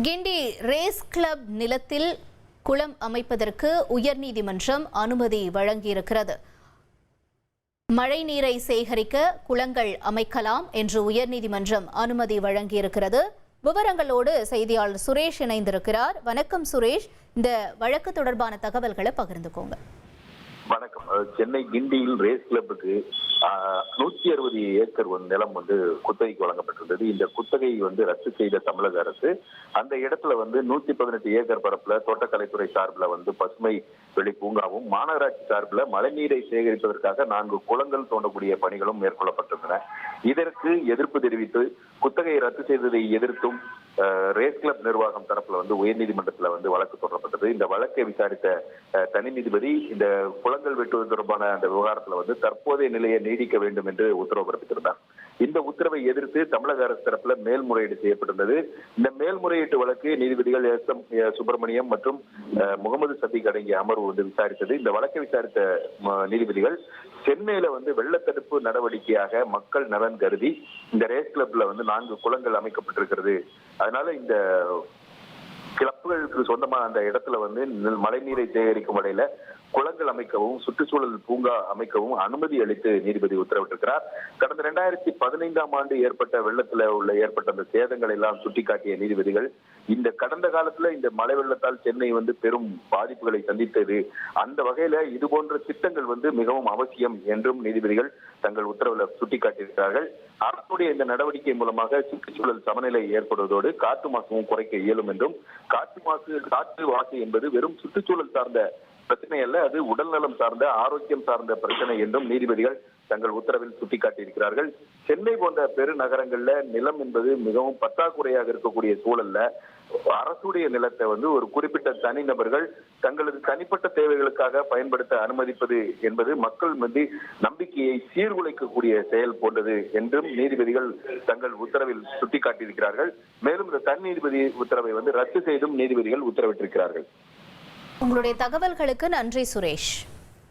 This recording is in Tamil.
கிண்டி ரேஸ் கிளப் நிலத்தில் குளம் அமைப்பதற்கு உயர்நீதிமன்றம் அனுமதி வழங்கியிருக்கிறது. மழைநீரை சேகரிக்க குளங்கள் அமைக்கலாம் என்று உயர்நீதிமன்றம் அனுமதி வழங்கியிருக்கிறது. விவரங்களோடு செய்தியாளர் சுரேஷ் இணைந்திருக்கிறார். வணக்கம் சுரேஷ், இந்த வழக்கு தொடர்பான தகவல்களை பகிர்ந்துக்கோங்க. வணக்கம். சென்னை கிண்டியில் ரேஸ் கிளப்புக்கு 160 ஏக்கர் நிலம் குத்தகைக்கு வழங்கப்பட்டிருந்தது. இந்த குத்தகை ரத்து செய்த தமிழக அரசு அந்த இடத்துல 118 ஏக்கர் பரப்புல தோட்டக்கலைத்துறை சார்பில் பசுமை வெளி பூங்காவும், மாநகராட்சி சார்பில் மழைநீரை சேகரிப்பதற்காக 4 குளங்கள் தோண்டக்கூடிய பணிகளும் மேற்கொள்ளப்பட்டிருந்தன. இதற்கு எதிர்ப்பு தெரிவித்து குத்தகையை ரத்து செய்ததை எதிர்த்தும் ரேஸ் கிளப் நிர்வாகம் தரப்புல உயர்நீதிமன்றத்தில் வழக்கு தொடரப்பட்டது. இந்த வழக்கை விசாரித்த தனி நீதிபதி இந்த குளங்கள் வெட்டுவது தொடர்பான அந்த விவகாரத்துல தற்போதைய நிலையை நீடிக்க வேண்டும் என்று உத்தரவு பிறப்பித்திருந்தார். இந்த உத்தரவை எதிர்த்து தமிழக அரசு தரப்புல மேல்முறையீடு செய்யப்பட்டிருந்தது. இந்த மேல்முறையீட்டு வழக்கு நீதிபதிகள் SM சுப்பிரமணியம் மற்றும் முகமது சதீக் அடங்கிய அமர்வு விசாரித்தது. இந்த வழக்கை விசாரித்த நீதிபதிகள் சென்னையில வெள்ளத்தடுப்பு நடவடிக்கையாக மக்கள் நலன் கருதி இந்த ரேஸ் கிளப்ல 4 குளங்கள் அமைக்கப்பட்டிருக்கிறது. அதனால இந்த கிளப்புகளுக்கு சொந்தமான அந்த இடத்துல மழைநீரை சேகரிக்கும் வகையில குளங்கள் அமைக்கவும், சுற்றுச்சூழல் பூங்கா அமைக்கவும் அனுமதி அளித்து நீதிபதி உத்தரவிட்டிருக்கிறார். கடந்த 2015ஆம் ஆண்டு ஏற்பட்ட வெள்ளத்துல ஏற்பட்ட அந்த சேதங்களை எல்லாம் சுட்டிக்காட்டிய நீதிபதிகள் இந்த கடந்த காலத்துல இந்த மழை வெள்ளத்தால் சென்னை பெரும் பாதிப்புகளை சந்தித்தது. அந்த வகையில இது போன்ற திட்டங்கள் மிகவும் அவசியம் என்றும் நீதிபதிகள் தங்கள் உத்தரவுல சுட்டிக்காட்டியிருக்கிறார்கள். அரசுடைய இந்த நடவடிக்கை மூலமாக சுற்றுச்சூழல் சமநிலை ஏற்படுவதோடு காற்று மாசுவும் குறைக்க இயலும் என்றும், காற்று மாசு என்பது வெறும் சுற்றுச்சூழல் சார்ந்த பிரச்சனை அல்ல, அது உடல்நலம் சார்ந்த, ஆரோக்கியம் சார்ந்த பிரச்சனை என்றும் நீதிபதிகள் தங்கள் உத்தரவில் சுட்டிக்காட்டியிருக்கிறார்கள். சென்னை போன்ற பெருநகரங்கள்ல நிலம் என்பது மிகவும் பற்றாக்குறையாக இருக்கக்கூடிய சூழல்ல அரசுடைய நிலத்தை ஒரு குறிப்பிட்ட தனிநபர்கள் தங்களது தனிப்பட்ட தேவைகளுக்காக பயன்படுத்த அனுமதிப்பது என்பது மக்கள் நம்பிக்கையை சீர்குலைக்கக்கூடிய செயல் போன்றது என்றும் நீதிபதிகள் தங்கள் உத்தரவில் சுட்டிக்காட்டியிருக்கிறார்கள். மேலும் இந்த தனி நீதிபதி உத்தரவை ரத்து செய்தும் நீதிபதிகள் உத்தரவிட்டிருக்கிறார்கள். உங்களுடைய தகவல்களுக்கு நன்றி சுரேஷ்.